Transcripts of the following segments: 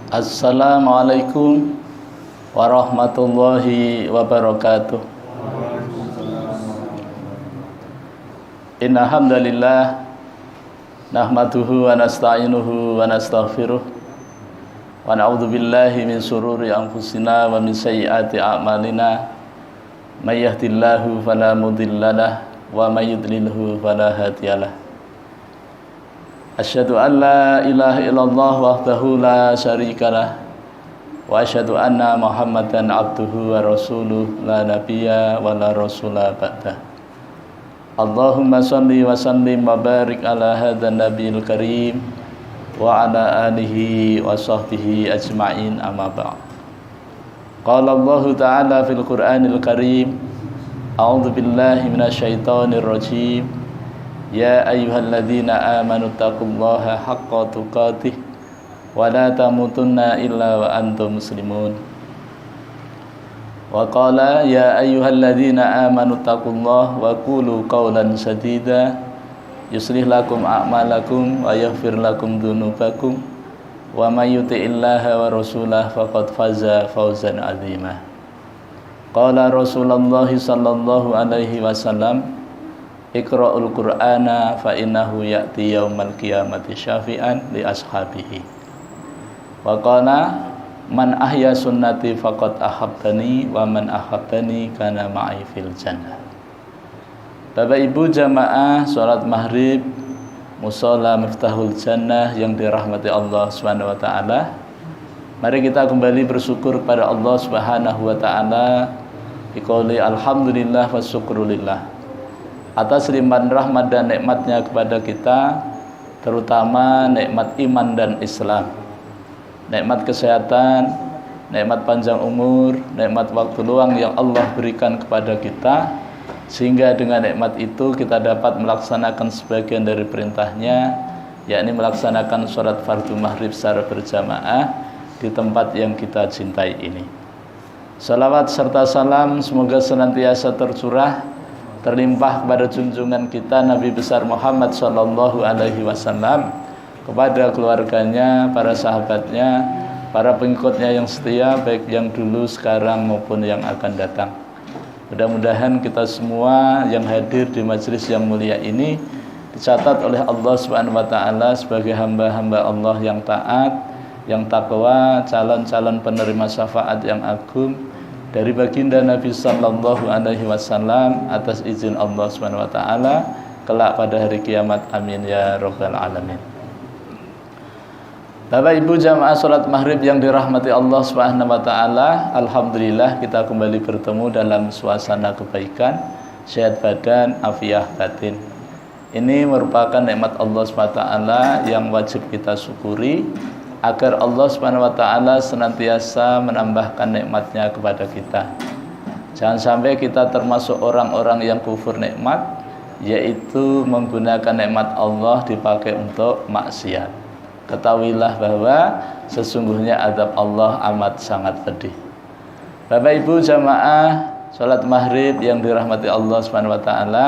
Assalamualaikum warahmatullahi wabarakatuh. Innal hamdalillah nahmaduhu wa nasta'inuhu wa nastaghfiruh wa na'udzu billahi min shururi anfusina wa min sayyiati a'malina. May yahdihillahu fala mudhillalah wa may yudlilhu fala hadiyalah. Asyhadu an la ilaha illallah wahdahu la syarikalah wa asyhadu anna Muhammadan abduhu wa rasuluh la nabiyya wa la rasula ba'dah. Allahumma shalli wa sallim wa barik ala hadzal nabiyil karim wa ala alihi wa sahbihi ajma'in, amma ba'd. Qala Allah ta'ala fil Qur'anil Karim, a'udzu billahi minasyaitonir rajim. Ya ayyuhalladzina amanu taqullaha haqqa tuqatih wa la tamutunna illa wa antum muslimun. Wa qala ya ayyuhalladzina amanu taqullaha wa qulu qawlan sadida yuslih lakum a'malakum wa yaghfir lakum dzunubakum wa may yuti'illaha wa rasulahu faqad faza fawzan 'azima. Qala Rasulullah sallallahu alaihi wasallam, Iqra'ul Qur'ana fa innahu ya'ti yaumal qiyamati syafi'an li ashabihi. Wa qala man ahya sunnati faqad ahabbani wa man ahabbani kana ma'i fil jannah. Bapak Ibu jamaah salat maghrib mushola Miftahul Jannah yang dirahmati Allah Subhanahu wa taala. Mari kita kembali bersyukur kepada Allah Subhanahu wa taala biqouli alhamdulillah wa syukrulillah atas limpahan rahmat dan nikmatnya kepada kita, terutama nikmat iman dan Islam, nikmat kesehatan, nikmat panjang umur, nikmat waktu luang yang Allah berikan kepada kita, sehingga dengan nikmat itu kita dapat melaksanakan sebagian dari perintahnya, yakni melaksanakan sholat fardu maghrib secara berjamaah di tempat yang kita cintai ini. Salawat serta salam semoga senantiasa tercurah terlimpah kepada junjungan kita Nabi besar Muhammad sallallahu alaihi wasallam, kepada keluarganya, para sahabatnya, para pengikutnya yang setia, baik yang dulu, sekarang maupun yang akan datang. Mudah-mudahan kita semua yang hadir di majelis yang mulia ini dicatat oleh Allah Subhanahu wa taala sebagai hamba-hamba Allah yang taat, yang takwa, calon-calon penerima syafaat yang agung dari baginda Nabi sallallahu alaihi wasallam atas izin Allah Subhanahu wa taala kelak pada hari kiamat, amin ya rabbal alamin. Bapak Ibu jamaah salat maghrib yang dirahmati Allah Subhanahu wa taala, alhamdulillah kita kembali bertemu dalam suasana kebaikan, sehat badan, afiah batin. Ini merupakan nikmat Allah Subhanahu wa taala yang wajib kita syukuri, agar Allah Subhanahu wa taala senantiasa menambahkan nikmatnya kepada kita. Jangan sampai kita termasuk orang-orang yang kufur nikmat, yaitu menggunakan nikmat Allah dipakai untuk maksiat. Ketahuilah bahwa sesungguhnya azab Allah amat sangat pedih. Bapak Ibu jamaah salat maghrib yang dirahmati Allah Subhanahu wa taala,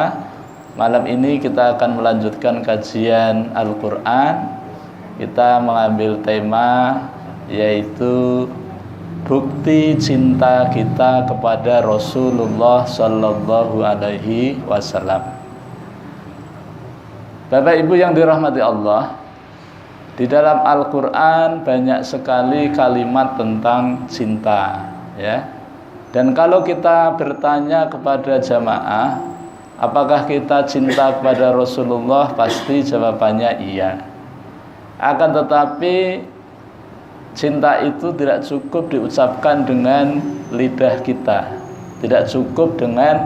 malam ini kita akan melanjutkan kajian Al-Qur'an. Kita mengambil tema yaitu bukti cinta kita kepada Rasulullah sallallahu alaihi wasallam. Bapak Ibu yang dirahmati Allah, di dalam Al-Qur'an banyak sekali kalimat tentang cinta, ya. Dan kalau kita bertanya kepada jamaah, apakah kita cinta kepada Rasulullah? Pasti jawabannya iya. Akan tetapi cinta itu tidak cukup diucapkan dengan lidah kita, tidak cukup dengan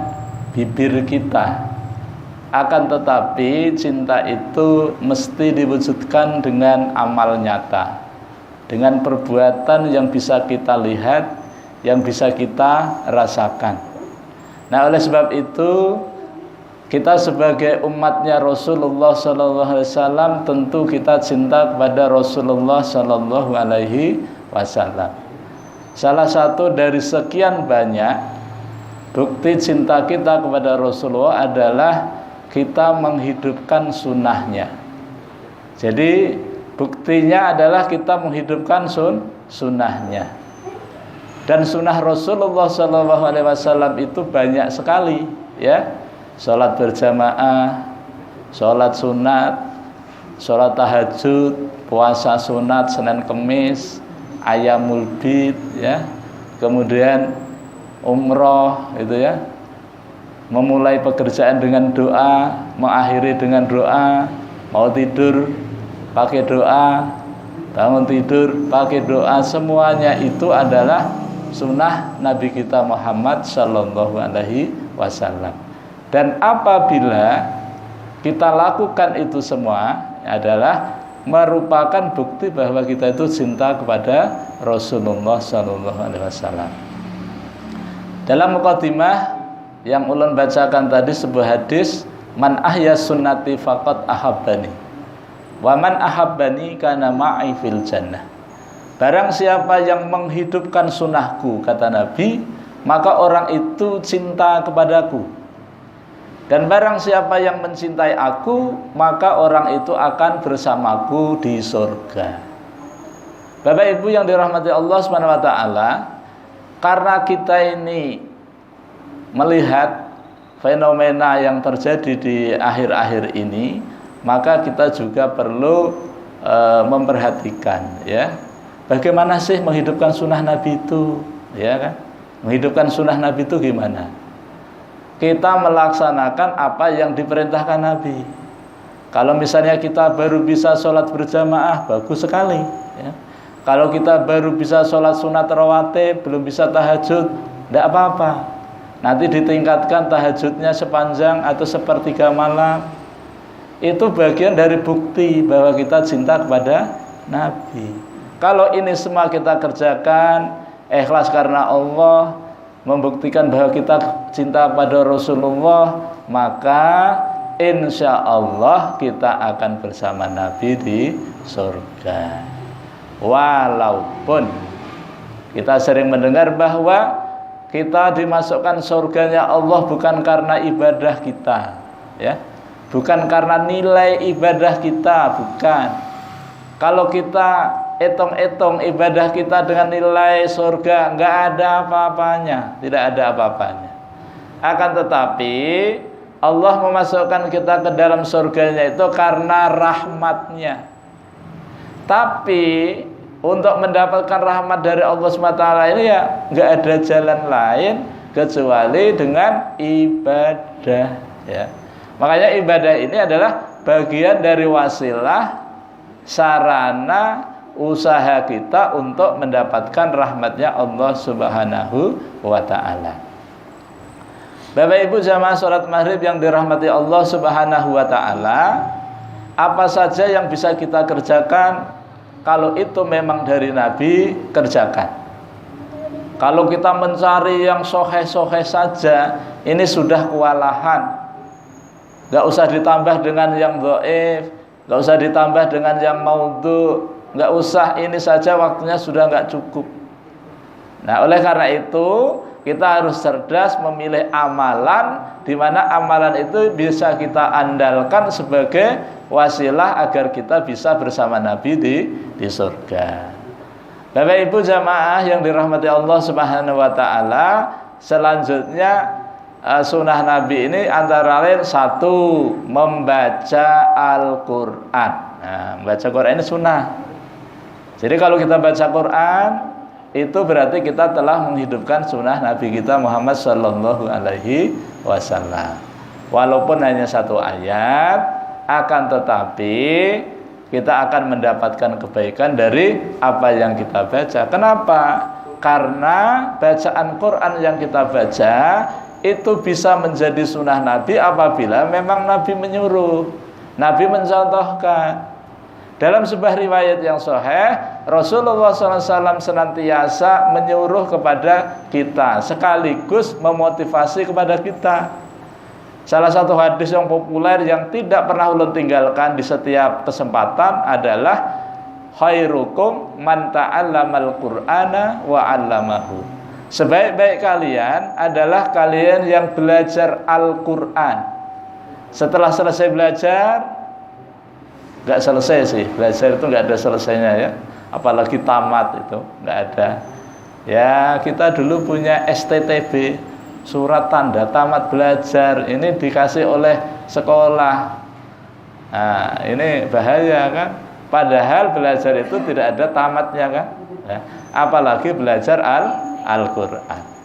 bibir kita. Akan tetapi cinta itu mesti diwujudkan dengan amal nyata, dengan perbuatan yang bisa kita lihat, yang bisa kita rasakan. Nah, oleh sebab itu kita sebagai umatnya Rasulullah sallallahu alaihi wasallam tentu kita cinta kepada Rasulullah sallallahu alaihi wasallam. Salah satu dari sekian banyak bukti cinta kita kepada Rasulullah adalah kita menghidupkan sunnahnya. Jadi buktinya adalah kita menghidupkan sunnahnya. Dan sunnah Rasulullah SAW itu banyak sekali, ya. Sholat berjamaah, sholat sunat, sholat tahajud, puasa sunat Senin Kemis, Ayyamul Bid, ya. Kemudian umroh, itu ya. Memulai pekerjaan dengan doa, mengakhiri dengan doa, mau tidur pakai doa, bangun tidur pakai doa, semuanya itu adalah sunnah Nabi kita Muhammad Sallallahu Alaihi Wasallam. Dan apabila kita lakukan itu semua adalah merupakan bukti bahwa kita itu cinta kepada Rasulullah Sallallahu Alaihi Wasallam. Dalam muqaddimah yang ulun bacakan tadi sebuah hadis, man ahya sunnati faqad ahabbani wa man ahabbani kana ma'i fil jannah. Barang siapa yang menghidupkan sunnahku, kata Nabi, maka orang itu cinta kepadaku. Dan barang siapa yang mencintai aku, maka orang itu akan bersamaku di surga. Bapak Ibu yang dirahmati Allah SWT, karena kita ini melihat fenomena yang terjadi di akhir-akhir ini, maka kita juga perlu memperhatikan, ya. Bagaimana sih menghidupkan sunnah Nabi itu, ya kan? Menghidupkan sunnah Nabi itu gimana? Kita melaksanakan apa yang diperintahkan Nabi. Kalau misalnya kita baru bisa sholat berjamaah, bagus sekali, ya. Kalau kita baru bisa sholat sunat rawatib, belum bisa tahajud, tidak apa-apa. Nanti ditingkatkan tahajudnya sepanjang atau sepertiga malam. Itu bagian dari bukti bahwa kita cinta kepada Nabi. Kalau ini semua kita kerjakan ikhlas karena Allah, membuktikan bahwa kita cinta kepada Rasulullah, maka insya Allah kita akan bersama Nabi di surga. Walaupun kita sering mendengar bahwa kita dimasukkan surganya Allah bukan karena ibadah kita, ya, bukan karena nilai ibadah kita, bukan. Kalau kita hitung-hitung ibadah kita dengan nilai surga, nggak ada apa-apanya, tidak ada apa-apanya. Akan tetapi Allah memasukkan kita ke dalam surganya itu karena rahmatnya. Tapi untuk mendapatkan rahmat dari Allah SWT ini ya nggak ada jalan lain kecuali dengan ibadah, ya. Makanya ibadah ini adalah bagian dari wasilah, sarana, usaha kita untuk mendapatkan rahmatnya Allah Subhanahu wa ta'ala. Bapak Ibu jamaah sholat maghrib yang dirahmati Allah Subhanahu wa ta'ala, apa saja yang bisa kita kerjakan, kalau itu memang dari Nabi, kerjakan. Kalau kita mencari yang soheh-soheh saja, ini sudah kewalahan. Gak usah ditambah dengan yang dhaif, gak usah ditambah dengan yang maudhu, nggak usah, ini saja waktunya sudah nggak cukup. Nah, oleh karena itu kita harus cerdas memilih amalan, di mana amalan itu bisa kita andalkan sebagai wasilah agar kita bisa bersama Nabi di surga. Bapak Ibu jamaah yang dirahmati Allah Subhanahu wa ta'ala, selanjutnya sunnah Nabi ini antara lain satu, membaca Al-Quran. Nah, membaca Quran ini sunnah. Jadi kalau kita baca Quran, itu berarti kita telah menghidupkan sunnah Nabi kita Muhammad Sallallahu Alaihi Wasallam. Walaupun hanya satu ayat, akan tetapi kita akan mendapatkan kebaikan dari apa yang kita baca. Kenapa? Karena bacaan Quran yang kita baca itu bisa menjadi sunnah Nabi apabila memang Nabi menyuruh, Nabi mencontohkan. Dalam sebuah riwayat yang sahih, Rasulullah SAW senantiasa menyuruh kepada kita, sekaligus memotivasi kepada kita. Salah satu hadis yang populer yang tidak pernah ulun tinggalkan di setiap kesempatan adalah khairukum man ta'allamal Qur'ana wa 'allamahu. Sebaik-baik kalian adalah kalian yang belajar Al-Qur'an. Setelah selesai belajar, nggak selesai sih, belajar itu nggak ada selesainya, ya. apalagi tamat itu nggak ada. Ya kita dulu punya STTB, surat tanda tamat belajar, ini dikasih oleh sekolah. Nah ini bahaya kan, padahal belajar itu tidak ada tamatnya kan ya. Apalagi belajar Al-Quran.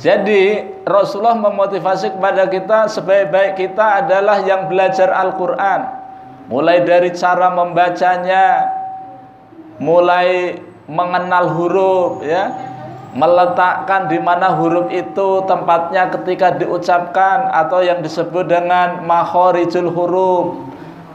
Jadi Rasulullah memotivasi kepada kita, sebaik-baik kita adalah yang belajar Al-Quran, mulai dari cara membacanya, mulai mengenal huruf ya, meletakkan di mana huruf itu tempatnya ketika diucapkan atau yang disebut dengan makhorijul huruf.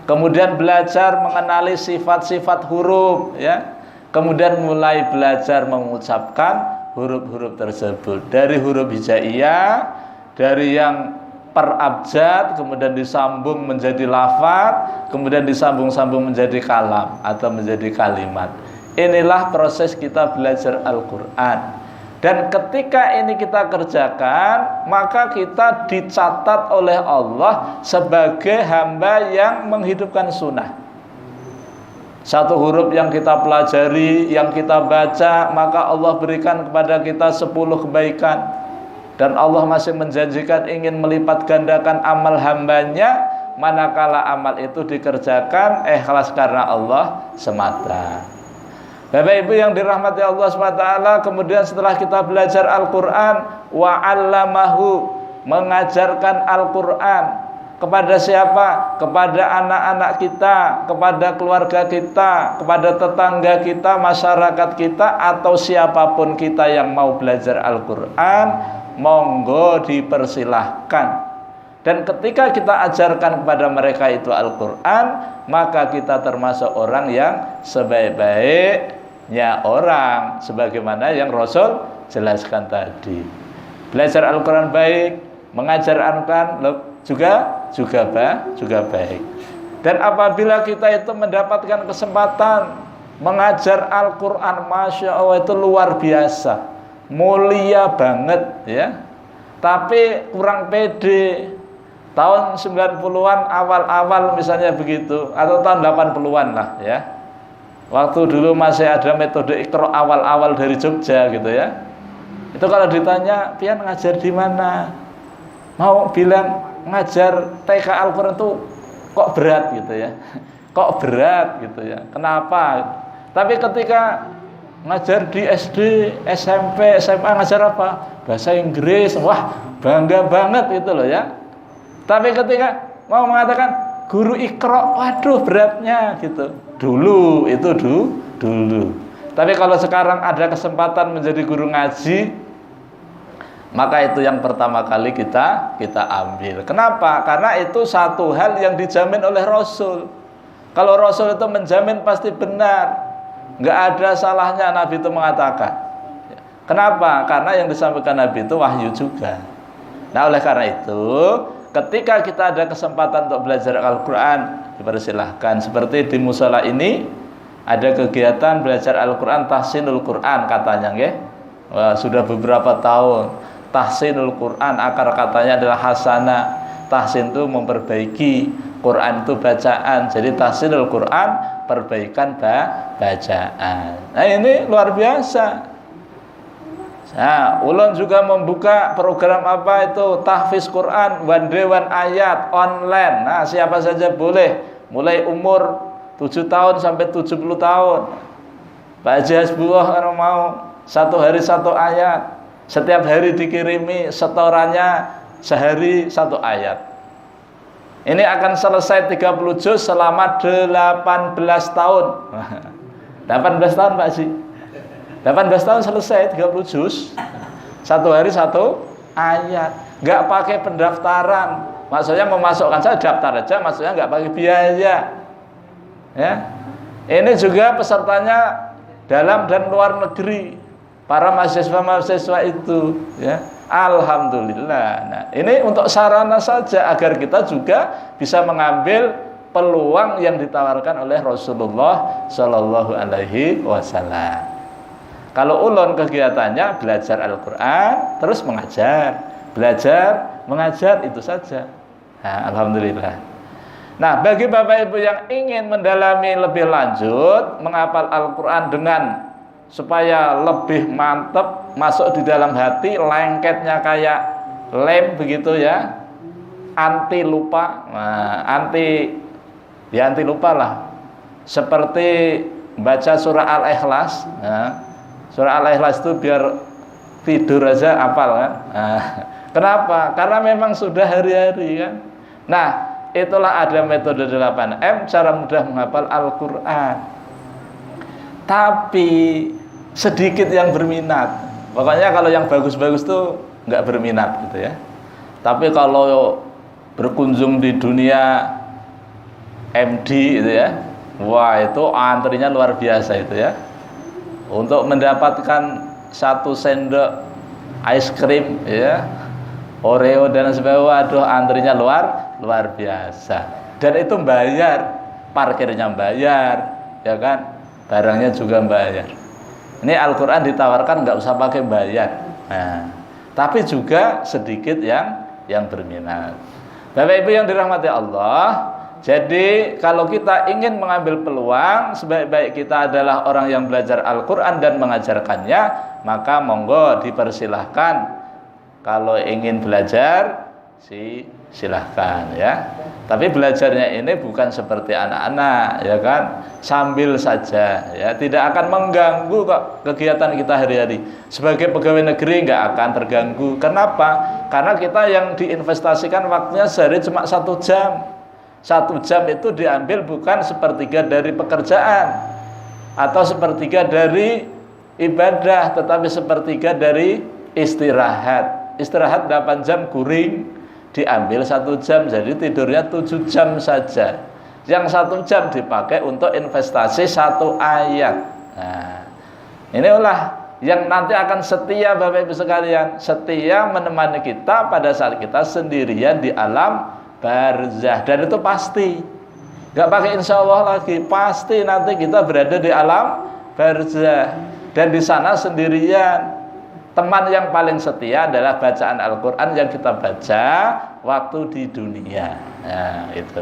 Kemudian belajar mengenali sifat-sifat huruf ya. Kemudian mulai belajar mengucapkan huruf-huruf tersebut, dari huruf hijaiyah, dari yang per abjad, kemudian disambung menjadi lafaz, kemudian disambung-sambung menjadi kalam atau menjadi kalimat. Inilah proses kita belajar Al-Quran. Dan ketika ini kita kerjakan, maka kita dicatat oleh Allah sebagai hamba yang menghidupkan sunnah. Satu huruf yang kita pelajari, yang kita baca, maka Allah berikan kepada kita 10 kebaikan. Dan Allah masih menjanjikan ingin melipat gandakan amal hambanya, manakala amal itu dikerjakan ikhlas karena Allah semata. Bapak Ibu yang dirahmati Allah SWT, kemudian setelah kita belajar Al-Quran, wa'allamahu, mengajarkan Al-Quran kepada siapa? Kepada anak-anak kita, kepada keluarga kita, kepada tetangga kita, masyarakat kita, atau siapapun kita yang mau belajar Al-Quran, monggo dipersilahkan. Dan ketika kita ajarkan kepada mereka itu Al-Quran, maka kita termasuk orang yang sebaik-baiknya orang, sebagaimana yang Rasul jelaskan tadi. Belajar Al-Quran baik, mengajar Al-Quran juga baik. Dan apabila kita itu mendapatkan kesempatan mengajar Al-Quran, Masya Allah, itu luar biasa, mulia banget ya. Tapi kurang pede. Tahun 90-an awal-awal misalnya begitu, atau tahun 80-an lah ya. Waktu dulu masih ada metode Iqra awal-awal dari Jogja gitu ya. Itu kalau ditanya, "Pian ngajar di mana?" Mau bilang ngajar TK Al-Quran itu kok berat gitu ya. Kok berat gitu ya. Kenapa? Tapi ketika ngajar di SD, SMP, SMA, ngajar apa? Bahasa Inggris. Wah, bangga banget gitu loh ya. Tapi ketika mau mengatakan guru Iqra, waduh beratnya gitu. Dulu itu dulu. Tapi kalau sekarang ada kesempatan menjadi guru ngaji, maka itu yang pertama kali kita ambil. Kenapa? Karena itu satu hal yang dijamin oleh Rasul. Kalau Rasul itu menjamin pasti benar. Nggak ada salahnya Nabi itu mengatakan. Kenapa? Karena yang disampaikan Nabi itu wahyu juga. Nah oleh karena itu, ketika kita ada kesempatan untuk belajar Al-Quran, dipersilahkan. Seperti di musola ini ada kegiatan belajar Al-Quran, tahsinul Quran katanya, nggih. Wah, sudah beberapa tahun. Tahsinul Quran, akar katanya adalah hasanah. Tahsin itu memperbaiki, Quran itu bacaan. Jadi tahsinul Quran, perbaikan bacaan. Nah ini luar biasa. Nah, ulun juga membuka program apa itu, tahfiz Quran, one day one ayat online. Nah, siapa saja boleh, mulai umur 7 tahun sampai 70 tahun. Pak Haji Hasbullah kalau mau 1 hari 1 ayat, setiap hari dikirimi setorannya sehari 1 ayat. Ini akan selesai 30 juz selama 18 tahun. 18 tahun Pak Haji. 18 tahun selesai 30 juz. 1 hari 1 ayat. Enggak pakai pendaftaran. Maksudnya memasukkan saya daftar aja, maksudnya enggak pakai biaya. Ya. Ini juga pesertanya dalam dan luar negeri. Para mahasiswa-mahasiswa itu, ya. Alhamdulillah. Nah, ini untuk sarana saja agar kita juga bisa mengambil peluang yang ditawarkan oleh Rasulullah Shallallahu alaihi wasallam. Kalau ulun kegiatannya belajar Al-Quran, terus mengajar, belajar, mengajar, itu saja. Nah, alhamdulillah. Nah, bagi Bapak Ibu yang ingin mendalami lebih lanjut, menghafal Al-Quran dengan supaya lebih mantep, masuk di dalam hati, lengketnya kayak lem begitu ya, anti lupa. Nah, anti lupa lah. Seperti baca surah Al-Ikhlas. Nah, surah Al-Ikhlas itu biar tidur aja hafal kan. Nah, kenapa? Karena memang sudah hari-hari kan. Nah, itulah ada metode 8M, cara mudah menghafal Al-Quran. Tapi sedikit yang berminat. Pokoknya kalau yang bagus-bagus tuh nggak berminat gitu ya. Tapi kalau berkunjung di dunia MD gitu ya, wah itu antrinya luar biasa itu ya. Untuk mendapatkan 1 sendok ice cream ya, Oreo dan sebagainya, waduh antrinya luar biasa. Dan itu bayar, parkirnya bayar, ya kan, barangnya juga bayar. Ini Al-Quran ditawarkan nggak usah pakai bayar. Nah, tapi juga sedikit yang berminat. Bapak Ibu yang dirahmati Allah, jadi kalau kita ingin mengambil peluang, sebaik-baik kita adalah orang yang belajar Al-Quran dan mengajarkannya, maka monggo dipersilahkan. Kalau ingin belajar, silahkan ya. Tapi belajarnya ini bukan seperti anak-anak, ya kan, sambil saja ya, tidak akan mengganggu kok kegiatan kita hari-hari. Sebagai pegawai negeri nggak akan terganggu. Kenapa? Karena kita yang diinvestasikan waktunya sehari cuma 1 jam. 1 jam itu diambil bukan sepertiga dari pekerjaan atau sepertiga dari ibadah, tetapi sepertiga dari istirahat. Istirahat 8 jam guring, diambil 1 jam, jadi tidurnya 7 jam saja. Yang 1 jam dipakai untuk investasi 1 ayat. Nah, inilah yang nanti akan setia Bapak Ibu sekalian, setia menemani kita pada saat kita sendirian di alam barzah. Dan itu pasti, gak pakai insya Allah lagi, pasti nanti kita berada di alam barzah. Dan di sana sendirian. Teman yang paling setia adalah bacaan Al-Quran yang kita baca waktu di dunia. Nah, itu.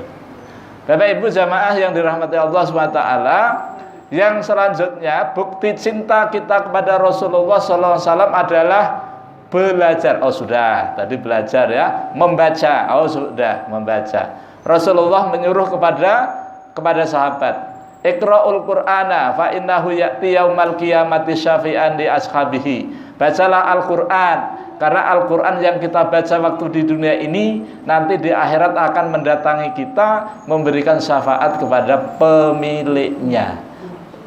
Bapak Ibu jamaah yang dirahmati Allah SWT, yang selanjutnya bukti cinta kita kepada Rasulullah SAW adalah belajar. Oh sudah, tadi belajar ya, membaca. Oh sudah, membaca. Rasulullah menyuruh kepada sahabat, Iqra'ul Qur'ana fa innahu ya'ti yaumal qiyamati syafi'an li ashabihi. Bacalah Al-Quran, karena Al-Quran yang kita baca waktu di dunia ini nanti di akhirat akan mendatangi kita, memberikan syafaat kepada pemiliknya,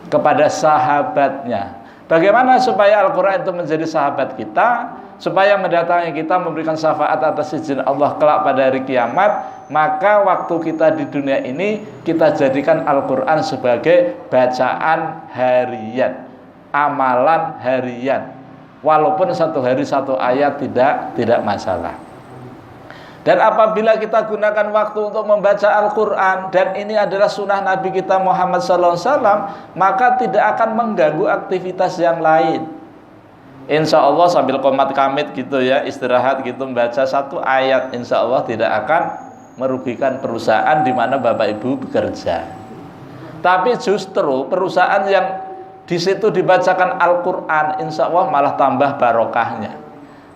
kepada sahabatnya. Bagaimana supaya Al-Quran itu menjadi sahabat kita, supaya mendatangi kita, memberikan syafaat atas izin Allah kelak pada hari kiamat? Maka waktu kita di dunia ini kita jadikan Al-Quran sebagai bacaan harian, amalan harian. Walaupun 1 hari 1 ayat tidak masalah. Dan apabila kita gunakan waktu untuk membaca Al-Quran, dan ini adalah sunnah Nabi kita Muhammad SAW, maka tidak akan mengganggu aktivitas yang lain. Insya Allah sambil qomat kamit gitu ya, istirahat gitu, membaca 1 ayat, insya Allah tidak akan merugikan perusahaan di mana Bapak Ibu bekerja. Tapi justru perusahaan yang di situ dibacakan Al-Quran, insya Allah malah tambah barokahnya.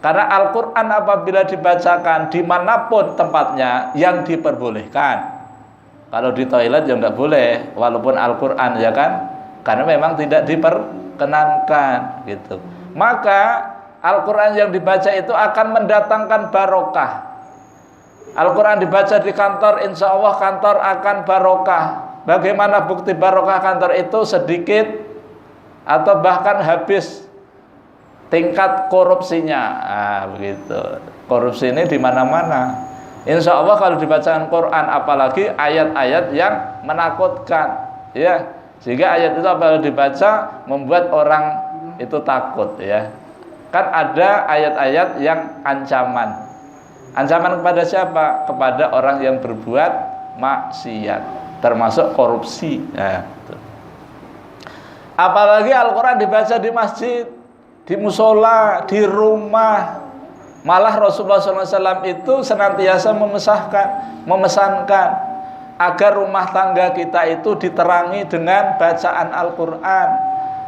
Karena Al-Quran apabila dibacakan dimanapun tempatnya yang diperbolehkan. Kalau di toilet ya nggak boleh, walaupun Al-Quran ya kan, karena memang tidak diperkenankan gitu. Maka Al-Quran yang dibaca itu akan mendatangkan barokah. Al-Quran dibaca di kantor, insya Allah kantor akan barokah. Bagaimana bukti barokah kantor itu? Sedikit atau bahkan habis tingkat korupsinya. Begitu. Korupsi ini di mana-mana. Insya Allah kalau dibacakan Quran, apalagi ayat-ayat yang menakutkan, ya, sehingga ayat itu apabila dibaca membuat orang itu takut, ya. Kan ada ayat-ayat yang ancaman. Ancaman kepada siapa? Kepada orang yang berbuat maksiat, termasuk korupsi. Ya, gitu. Apalagi Al-Quran dibaca di masjid, di musola, di rumah. Malah Rasulullah SAW itu senantiasa memesankan, agar rumah tangga kita itu diterangi dengan bacaan Al-Quran,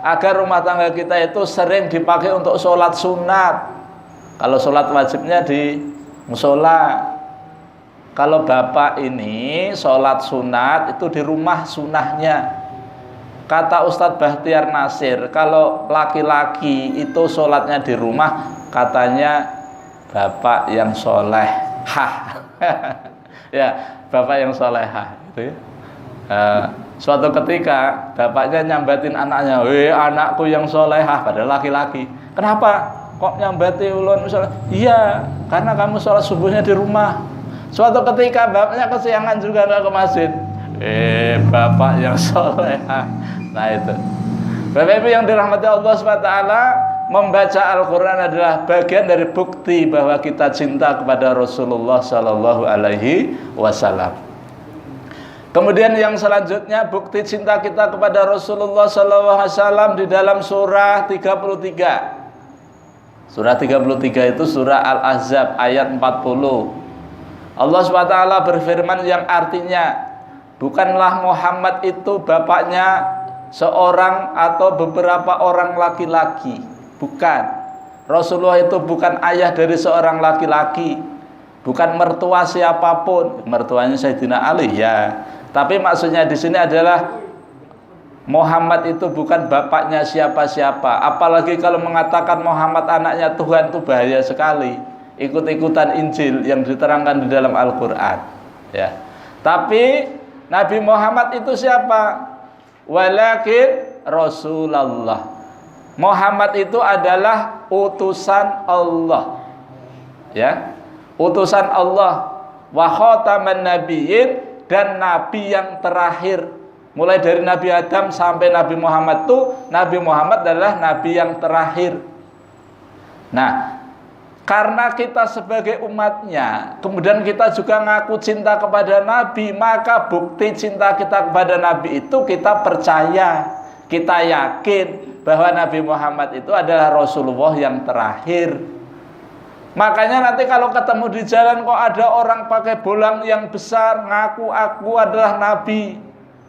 agar rumah tangga kita itu sering dipakai untuk sholat sunat. Kalau sholat wajibnya di musola. Kalau bapak ini sholat sunat itu di rumah sunahnya. Kata Ustadz Bahtiar Nasir, kalau laki-laki itu sholatnya di rumah, katanya bapak yang solehah. Ya, bapak yang solehah gitu ya. Suatu ketika bapaknya nyambatin anaknya, "Weh, anakku yang solehah," padahal laki-laki. "Kenapa kok nyambati ulun?" Misalnya, "Iya, karena kamu sholat subuhnya di rumah." Suatu ketika bapaknya kesiangan juga ke masjid. Bapak yang solehah. Nah itu, Bapak Ibu yang dirahmati Allah SWT, membaca Al-Quran adalah bagian dari bukti bahwa kita cinta kepada Rasulullah Sallallahu Alaihi Wasallam. Kemudian yang selanjutnya, bukti cinta kita kepada Rasulullah Sallallahu Alaihi Wasallam di dalam surah 33. Surah 33 itu surah Al-Ahzab ayat 40. Allah SWT berfirman yang artinya, bukanlah Muhammad itu bapaknya seorang atau beberapa orang laki-laki. Bukan. Rasulullah itu bukan ayah dari seorang laki-laki, bukan mertua siapapun. Mertuanya Sayyidina Ali ya. Tapi maksudnya di sini adalah Muhammad itu bukan bapaknya siapa-siapa. Apalagi kalau mengatakan Muhammad anaknya Tuhan, itu bahaya sekali. Ikut-ikutan Injil yang diterangkan di dalam Al-Quran ya. Tapi Nabi Muhammad itu siapa? Walakin Rasulullah. Muhammad itu adalah utusan Allah ya, utusan Allah, wa khataman nabiyyin, dan nabi yang terakhir. Mulai dari Nabi Adam sampai Nabi Muhammad itu, Nabi Muhammad adalah nabi yang terakhir. Nah, karena kita sebagai umatnya, kemudian kita juga ngaku cinta kepada Nabi, maka bukti cinta kita kepada Nabi itu kita percaya, kita yakin bahwa Nabi Muhammad itu adalah Rasulullah yang terakhir. Makanya nanti kalau ketemu di jalan kok ada orang pakai bolang yang besar, ngaku aku adalah Nabi,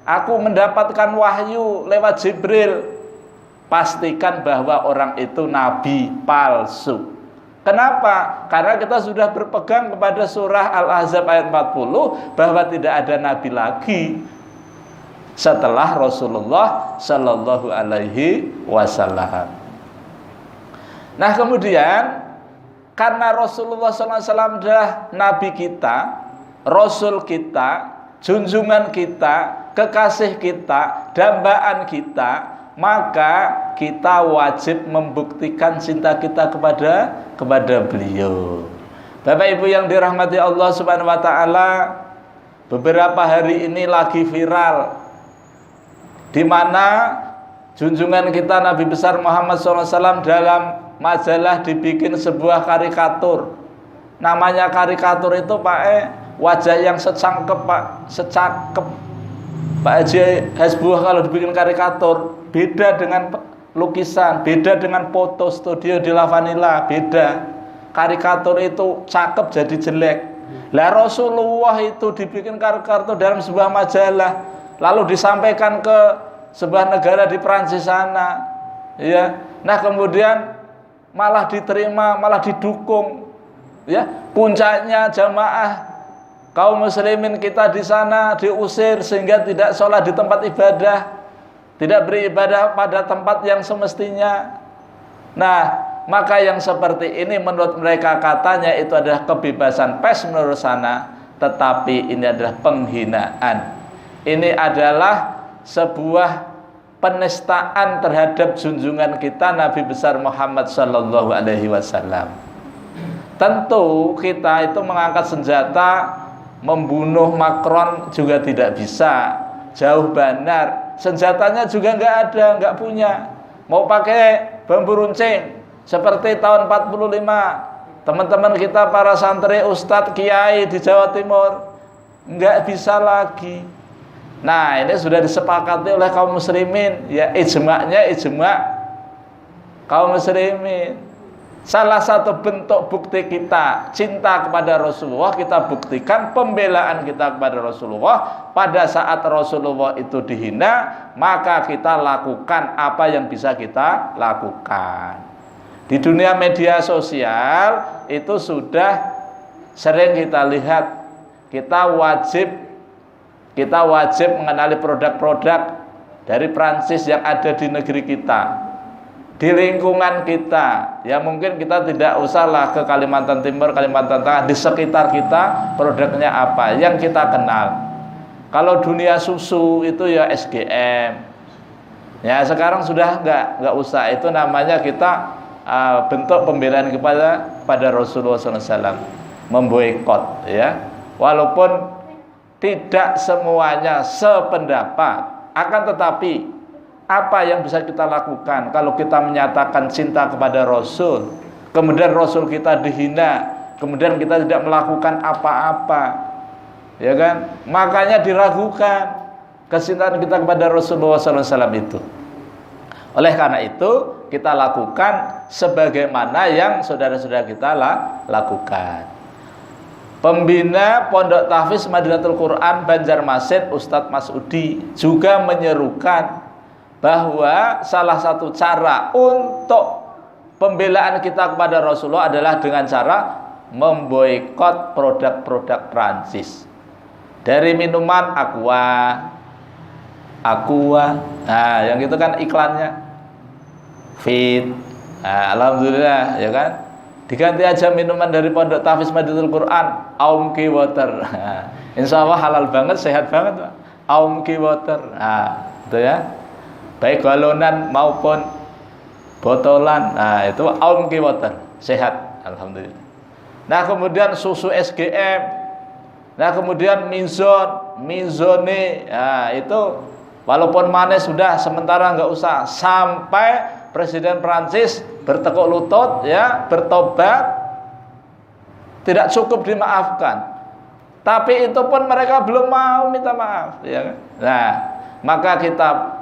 aku mendapatkan wahyu lewat Jibril, pastikan bahwa orang itu Nabi palsu. Kenapa? Karena kita sudah berpegang kepada surah Al-Ahzab ayat 40 bahwa tidak ada nabi lagi setelah Rasulullah Sallallahu Alaihi Wasallam. Nah kemudian, karena Rasulullah Sallallahu Alaihi Wasallam adalah nabi kita, Rasul kita, junjungan kita, kekasih kita, dambaan kita, maka kita wajib membuktikan cinta kita kepada beliau. Bapak Ibu yang dirahmati Allah Subhanahu wa taala, beberapa hari ini lagi viral di mana junjungan kita Nabi besar Muhammad SAW dalam majalah dibikin sebuah karikatur. Namanya karikatur itu Pak wajah yang secangkep Pak, secakep Pak Haji Hasbuah kalau dibikin karikatur. Beda dengan lukisan, beda dengan foto studio di La Vanilla, beda. Karikatur itu cakep jadi jelek. Lah Rasulullah itu dibikin karikatur dalam sebuah majalah, lalu disampaikan ke sebuah negara di Prancis sana, ya. Nah kemudian malah diterima, malah didukung, ya. Puncaknya jamaah kaum muslimin kita di sana diusir sehingga tidak sholat di tempat ibadah, tidak beribadah pada tempat yang semestinya. Nah, maka yang seperti ini menurut mereka katanya itu adalah kebebasan pers menurut sana, tetapi ini adalah penghinaan. Ini adalah sebuah penistaan terhadap junjungan kita Nabi besar Muhammad Sallallahu Alaihi Wasallam. Tentu kita itu mengangkat senjata membunuh Macron juga tidak bisa, jauh benar. Senjatanya juga nggak ada, nggak punya. Mau pakai bambu runcing seperti tahun 45 teman-teman kita para santri, ustadz, kiai di Jawa Timur, nggak bisa lagi. Nah ini sudah disepakati oleh kaum muslimin, ya ijma'nya ijma' kaum muslimin. Salah satu bentuk bukti kita cinta kepada Rasulullah, kita buktikan pembelaan kita kepada Rasulullah. Pada saat Rasulullah itu dihina, maka kita lakukan apa yang bisa kita lakukan. Di dunia media sosial itu sudah sering kita lihat. Kita wajib mengenali produk-produk dari Prancis yang ada di negeri kita, di lingkungan kita. Ya mungkin kita tidak usahlah ke Kalimantan Timur, Kalimantan Tengah, di sekitar kita produknya apa yang kita kenal. Kalau dunia susu itu ya SGM. Ya sekarang sudah enggak usah, itu namanya kita bentuk pembelaan pada Rasulullah SAW, memboikot ya. Walaupun tidak semuanya sependapat, akan tetapi apa yang bisa kita lakukan kalau kita menyatakan cinta kepada Rasul, kemudian Rasul kita dihina, kemudian kita tidak melakukan apa-apa, ya kan? Makanya diragukan kecintaan kita kepada Rasulullah SAW itu. Oleh karena itu kita lakukan sebagaimana yang saudara-saudara kita lakukan. Pembina Pondok Tahfiz Madinatul Quran Banjarmasin, Ustadz Masudi, juga menyerukan bahwa salah satu cara untuk pembelaan kita kepada Rasulullah adalah dengan cara memboikot produk-produk Prancis. Dari minuman Aqua, nah yang itu kan iklannya Fit, nah, alhamdulillah ya kan. Diganti aja minuman dari Pondok Tahfiz Madinatul Quran, Aumki Water. Nah, insya Allah halal banget, sehat banget, Pak. Aumki Water, nah itu ya. Baik galonan maupun botolan, nah itu Aumki Water, sehat, alhamdulillah. Nah kemudian susu SGM, nah kemudian Mizone, nah itu walaupun manis sudah sementara nggak usah, sampai Presiden Prancis bertekuk lutut ya, bertobat, tidak cukup dimaafkan. Tapi itu pun mereka belum mau minta maaf ya. Nah, maka kita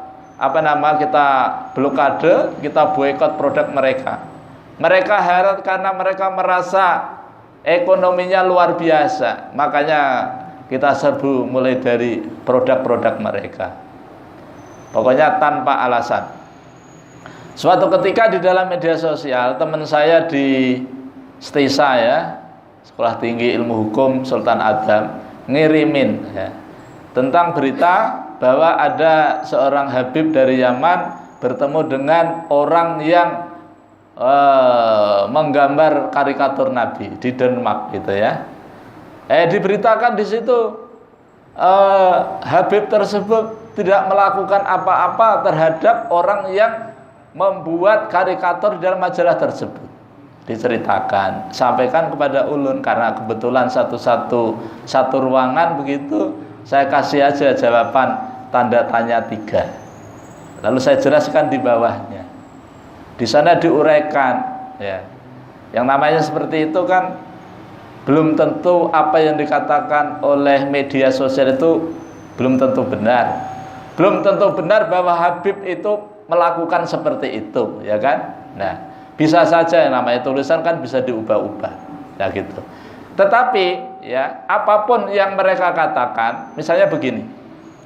kita blokade, kita boikot produk mereka. Mereka heran karena mereka merasa ekonominya luar biasa. Makanya kita serbu mulai dari produk-produk mereka. Pokoknya tanpa alasan. Suatu ketika di dalam media sosial, teman saya di STISA ya, Sekolah Tinggi Ilmu Hukum Sultan Adam, ngirimin ya, tentang berita bahwa ada seorang Habib dari Yaman bertemu dengan orang yang menggambar karikatur Nabi di Denmark gitu ya. Diberitakan di situ Habib tersebut tidak melakukan apa-apa terhadap orang yang membuat karikatur di dalam majalah tersebut. Diceritakan, sampaikan kepada ulun, karena kebetulan satu ruangan begitu, saya kasih aja jawaban tanda tanya 3. Lalu saya jelaskan di bawahnya. Di sana diuraikan ya. Yang namanya seperti itu kan belum tentu apa yang dikatakan oleh media sosial itu belum tentu benar. Belum tentu benar bahwa Habib itu melakukan seperti itu, ya kan? Nah, bisa saja yang namanya tulisan kan bisa diubah-ubah, ya gitu. Tetapi, ya apapun yang mereka katakan, misalnya begini,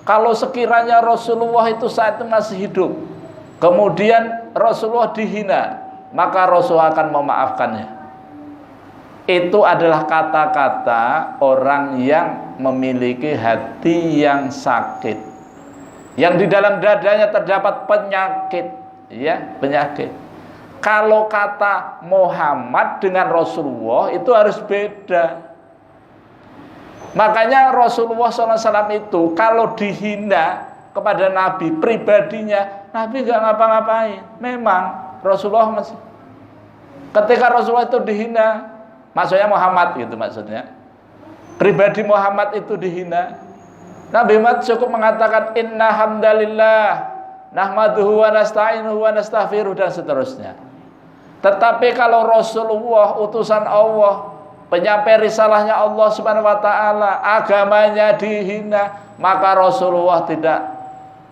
kalau sekiranya Rasulullah itu saat itu masih hidup, kemudian Rasulullah dihina, maka Rasulullah akan memaafkannya. Itu adalah kata-kata orang yang memiliki hati yang sakit, yang di dalam dadanya terdapat penyakit, ya, penyakit. Kalau kata Muhammad dengan Rasulullah itu harus beda. Makanya Rasulullah SAW itu kalau dihina kepada Nabi pribadinya, Nabi gak ngapa-ngapain. Memang Rasulullah ketika Rasulullah itu dihina, maksudnya Muhammad gitu maksudnya, pribadi Muhammad itu dihina, Nabi Muhammad cukup mengatakan inna hamdalillah nahmaduhu wa nasta'inuhu wa nastaghfiruh dan seterusnya. Tetapi kalau Rasulullah utusan Allah, penyampai risalahnya Allah Subhanahu wa taala, agamanya dihina, maka Rasulullah tidak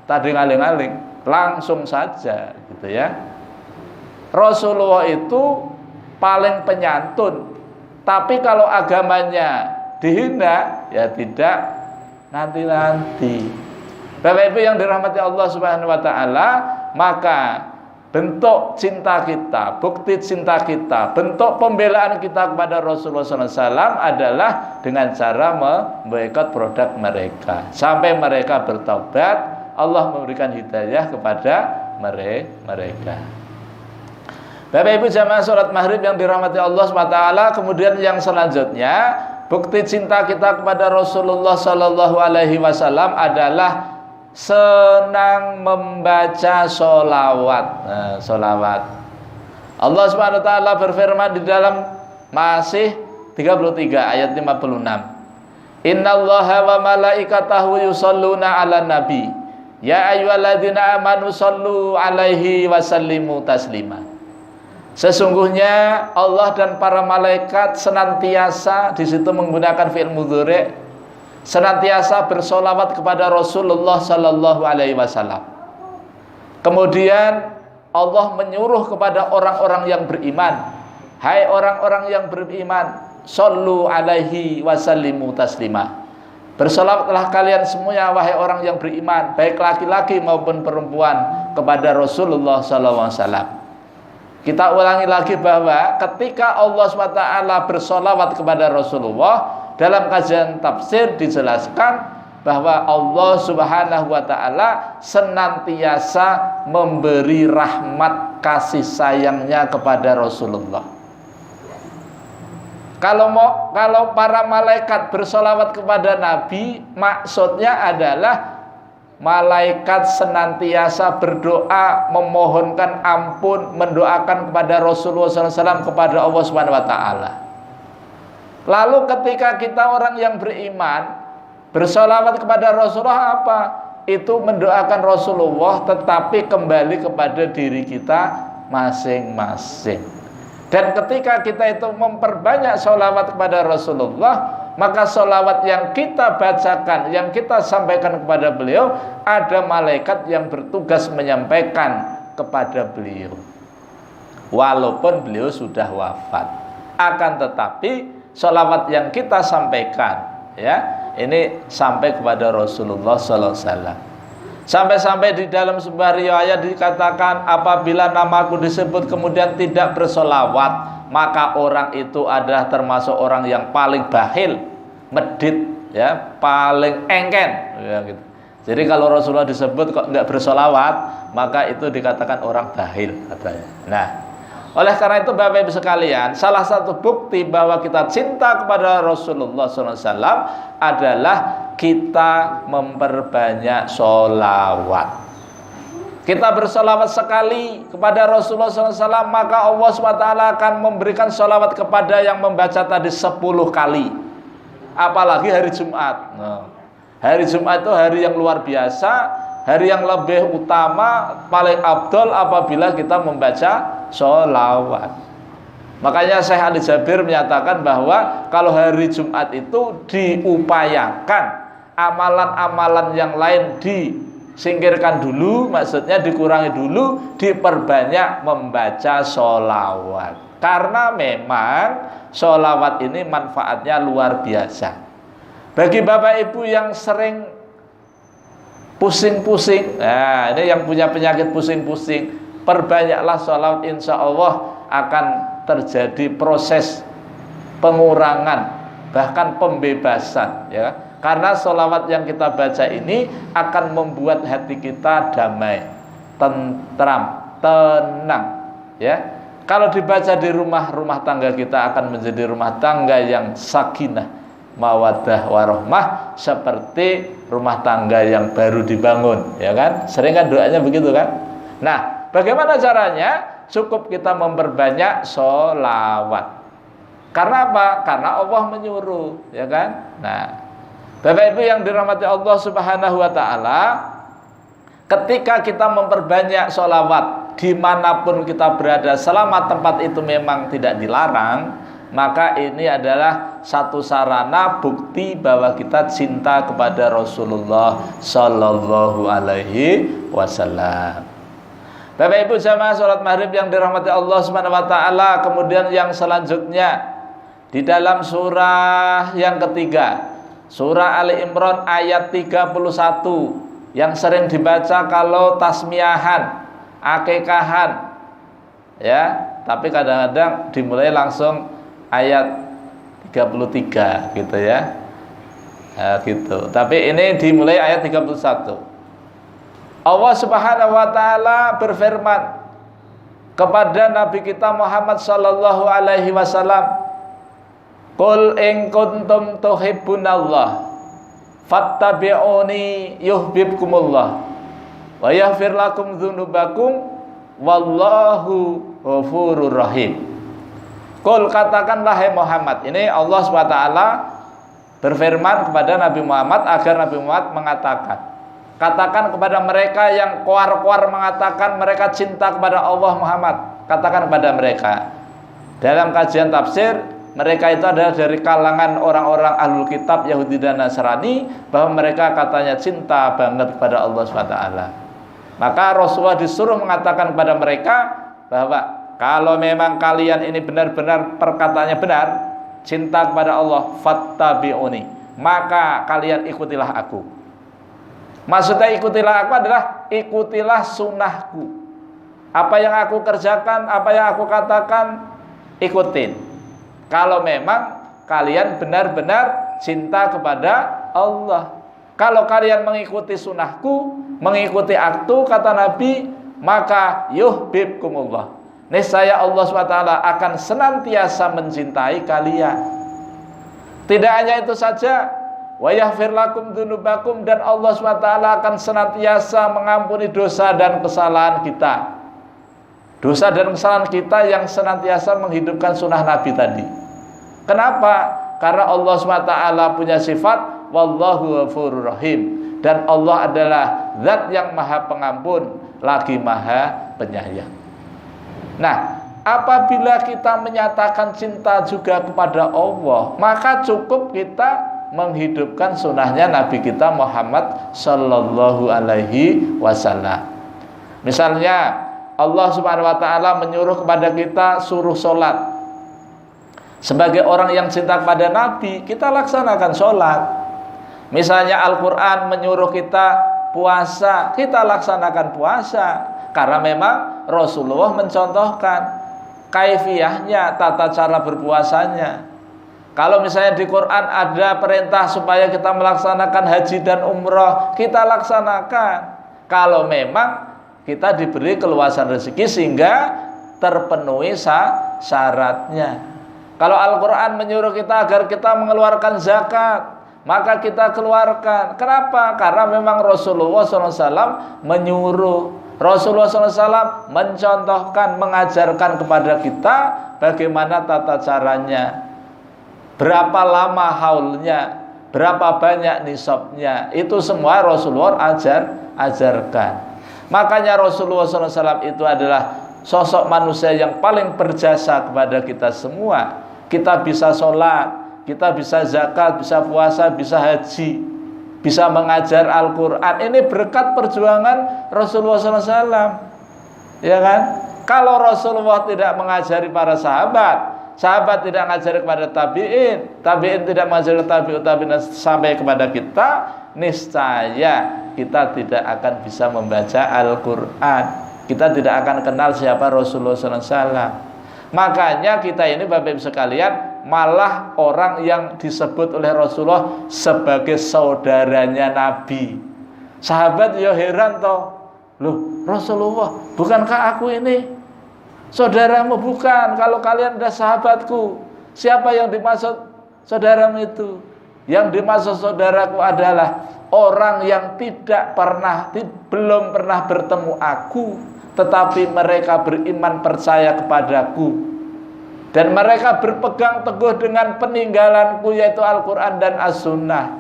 tadi ngaling-ngaling, langsung saja gitu ya. Rasulullah itu paling penyantun. Tapi kalau agamanya dihina, ya tidak nanti-nanti. Bapak Ibu yang dirahmati Allah Subhanahu wa taala, maka bentuk cinta kita, bukti cinta kita, bentuk pembelaan kita kepada Rasulullah SAW adalah dengan cara memboikot produk mereka. Sampai mereka bertobat, Allah memberikan hidayah kepada mereka. Bapak Ibu jamaah sholat maghrib yang dirahmati Allah SWT, kemudian yang selanjutnya, bukti cinta kita kepada Rasulullah SAW adalah senang membaca sholawat. Sholawat. Allah Subhanahu wa taala berfirman di dalam Masih 33 ayat 56. Innallaha wa malaikatahu yusholluna 'alan nabi. Ya ayyuhalladzina amanu shollu 'alaihi wa sallimu taslima. Sesungguhnya Allah dan para malaikat senantiasa, di situ menggunakan fi'il mudhari', senantiasa bersolawat kepada Rasulullah Sallallahu Alaihi Wasallam. Kemudian Allah menyuruh kepada orang-orang yang beriman, hai orang-orang yang beriman, shollu alaihi wasallimu taslima. Bersolawatlah kalian semuanya wahai orang yang beriman, baik laki-laki maupun perempuan, kepada Rasulullah Sallallahu Alaihi Wasallam. Kita ulangi lagi bahwa ketika Allah SWT bersolawat kepada Rasulullah, dalam kajian tafsir dijelaskan bahwa Allah Subhanahu wa taala senantiasa memberi rahmat kasih sayangnya kepada Rasulullah. Kalau para malaikat bersolawat kepada Nabi, maksudnya adalah malaikat senantiasa berdoa, memohonkan ampun, mendoakan kepada Rasulullah SAW, kepada Allah Subhanahu wa taala. Lalu ketika kita orang yang beriman bersolawat kepada Rasulullah, apa? Itu mendoakan Rasulullah, tetapi kembali kepada diri kita masing-masing. Dan ketika kita itu memperbanyak sholawat kepada Rasulullah, maka sholawat yang kita bacakan, yang kita sampaikan kepada beliau, ada malaikat yang bertugas menyampaikan kepada beliau, walaupun beliau sudah wafat. Akan tetapi sholawat yang kita sampaikan, ya, ini sampai kepada Rasulullah Sallallahu Alaihi Wasallam. Sampai-sampai di dalam sebuah riwayat dikatakan, apabila namaku disebut kemudian tidak bersolawat, maka orang itu adalah termasuk orang yang paling bakhil, medit, ya, paling engken, ya, gitu. Jadi kalau Rasulullah disebut kok nggak bersolawat, maka itu dikatakan orang bakhil, katanya. Nah, oleh karena itu Bapak Ibu sekalian, salah satu bukti bahwa kita cinta kepada Rasulullah SAW adalah kita memperbanyak sholawat. Kita bersolawat sekali kepada Rasulullah SAW, maka Allah SWT akan memberikan sholawat kepada yang membaca tadi 10 kali. Apalagi hari Jumat. Nah, hari Jumat itu hari yang luar biasa, hari yang lebih utama, paling afdol apabila kita membaca sholawat. Makanya Syekh Ali Jabir menyatakan bahwa kalau hari Jumat itu diupayakan, amalan-amalan yang lain disingkirkan dulu, maksudnya dikurangi dulu, diperbanyak membaca sholawat. Karena memang sholawat ini manfaatnya luar biasa. Bagi Bapak Ibu yang sering pusing-pusing, nah ini yang punya penyakit pusing-pusing, perbanyaklah sholawat, insya Allah akan terjadi proses pengurangan, bahkan pembebasan, ya. Karena sholawat yang kita baca ini akan membuat hati kita damai, tentram, tenang, ya. Kalau dibaca di rumah tangga kita akan menjadi rumah tangga yang sakinah, mawaddah warahmah, seperti rumah tangga yang baru dibangun, ya kan? Sering kan doanya begitu kan? Nah, bagaimana caranya? Cukup kita memperbanyak sholawat. Karena apa? Karena Allah menyuruh, ya kan? Nah, Bapak Ibu yang dirahmati Allah Subhanahu wa taala, ketika kita memperbanyak sholawat dimanapun kita berada, selama tempat itu memang tidak dilarang, maka ini adalah satu sarana bukti bahwa kita cinta kepada Rasulullah Sallallahu Alaihi Wasallam. Bapak Ibu jamaah salat maghrib yang dirahmati Allah Subhanahu wa taala, kemudian yang selanjutnya di dalam surah yang ketiga, surah Ali Imran ayat 31 yang sering dibaca kalau tasmiyahan, akikahan, ya, tapi kadang-kadang dimulai langsung ayat 33 gitu ya. Nah, gitu. Tapi ini dimulai ayat 31. Allah Subhanahu wa taala berfirman kepada Nabi kita Muhammad sallallahu alaihi wasallam, "Qul in kuntum tuhibbunallah fattabi'uni yuhibbukumullah wa yaghfir lakum dzunubakum wallahu ghafurur rahim." Qul, katakanlah hai Muhammad. Ini Allah SWT berfirman kepada Nabi Muhammad agar Nabi Muhammad mengatakan, katakan kepada mereka yang kuar-kuar mengatakan mereka cinta kepada Allah Muhammad, katakan kepada mereka. Dalam kajian tafsir, mereka itu adalah dari kalangan orang-orang ahlul kitab Yahudi dan Nasrani, bahwa mereka katanya cinta banget kepada Allah SWT. Maka Rasulullah disuruh mengatakan kepada mereka bahwa kalau memang kalian ini benar-benar perkataannya benar, cinta kepada Allah, fattabi'uni, maka kalian ikutilah aku. Maksudnya ikutilah aku adalah ikutilah sunnahku. Apa yang aku kerjakan, apa yang aku katakan, ikutin. Kalau memang kalian benar-benar cinta kepada Allah. Kalau kalian mengikuti sunnahku, mengikuti aku, kata Nabi, maka yuhibbukumullah, niscaya Allah SWT akan senantiasa mencintai kalian. Tidak hanya itu saja, wa yaghfir lakum dzunubakum, dan Allah SWT akan senantiasa mengampuni dosa dan kesalahan kita. Dosa dan kesalahan kita yang senantiasa menghidupkan sunnah Nabi tadi. Kenapa? Karena Allah SWT punya sifat wallahu ghafurur rahim, dan Allah adalah zat yang maha pengampun lagi maha penyayang. Nah, apabila kita menyatakan cinta juga kepada Allah, maka cukup kita menghidupkan sunnahnya Nabi kita Muhammad sallallahu alaihi wasallam. Misalnya Allah Subhanahu wa taala menyuruh kepada kita suruh sholat. Sebagai orang yang cinta kepada Nabi, kita laksanakan sholat. Misalnya Al-Quran menyuruh kita puasa, kita laksanakan puasa. Karena memang Rasulullah mencontohkan kaifiyahnya, tata cara berpuasanya. Kalau misalnya di Quran ada perintah supaya kita melaksanakan haji dan umrah, kita laksanakan. Kalau memang kita diberi keluasan rezeki sehingga terpenuhi syaratnya. Kalau Al-Quran menyuruh kita agar kita mengeluarkan zakat, maka kita keluarkan. Kenapa? Karena memang Rasulullah SAW menyuruh, Rasulullah SAW mencontohkan, mengajarkan kepada kita bagaimana tata caranya, berapa lama haulnya, berapa banyak nisabnya, itu semua Rasulullah ajarkan. Makanya Rasulullah SAW itu adalah sosok manusia yang paling berjasa kepada kita semua. Kita bisa sholat, kita bisa zakat, bisa puasa, bisa haji, bisa mengajar Al-Quran. Ini berkat perjuangan Rasulullah SAW, ya kan? Kalau Rasulullah tidak mengajari para sahabat, sahabat tidak mengajari kepada tabi'in, tabi'in tidak mengajari tabi'in sampai kepada kita, niscaya kita tidak akan bisa membaca Al-Quran. Kita tidak akan kenal siapa Rasulullah SAW. Makanya kita ini Bapak Ibu sekalian, malah orang yang disebut oleh Rasulullah sebagai saudaranya Nabi. Sahabat ya heran toh, loh Rasulullah, bukankah aku ini saudaramu? Bukan, kalau kalian adalah sahabatku. Siapa yang dimaksud saudaramu itu? Yang dimaksud saudaraku adalah orang yang belum pernah bertemu aku, tetapi mereka beriman percaya kepadaku, dan mereka berpegang teguh dengan peninggalanku, yaitu Al-Quran dan As-Sunnah.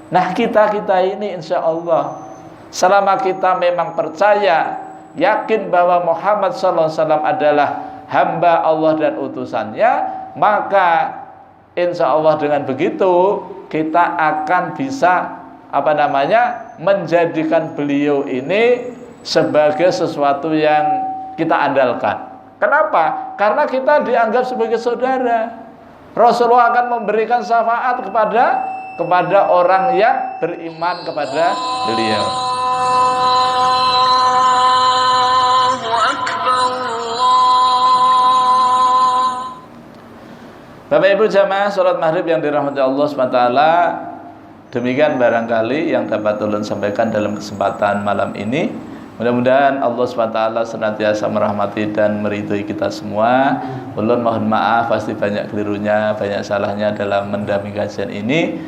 Nah kita ini insya Allah, selama kita memang percaya, yakin bahwa Muhammad SAW adalah hamba Allah dan utusannya, maka insya Allah dengan begitu kita akan bisa menjadikan beliau ini sebagai sesuatu yang kita andalkan. Kenapa? Karena kita dianggap sebagai saudara. Rasulullah akan memberikan syafaat kepada orang yang beriman kepada beliau. Bapak Ibu jamaah sholat maghrib yang dirahmati Allah SWT, demikian barangkali yang dapat ulun sampaikan dalam kesempatan malam ini. Mudah-mudahan Allah SWT senantiasa merahmati dan meridhoi kita semua. Ulun mohon maaf pasti banyak kelirunya, banyak salahnya dalam mendampingi kajian ini.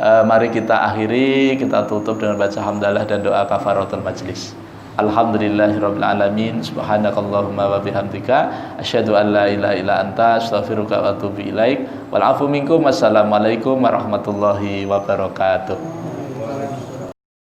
Mari kita akhiri, kita tutup dengan baca hamdalah dan doa kafaratul majlis. Alhamdulillahirabbil alamin, subhanakallahumma wa bihamdika asyhadu an la ilaha illa anta astaghfiruka wa atubu ilaik. Wal afu minkum, wassalamualaikum warahmatullahi wabarakatuh.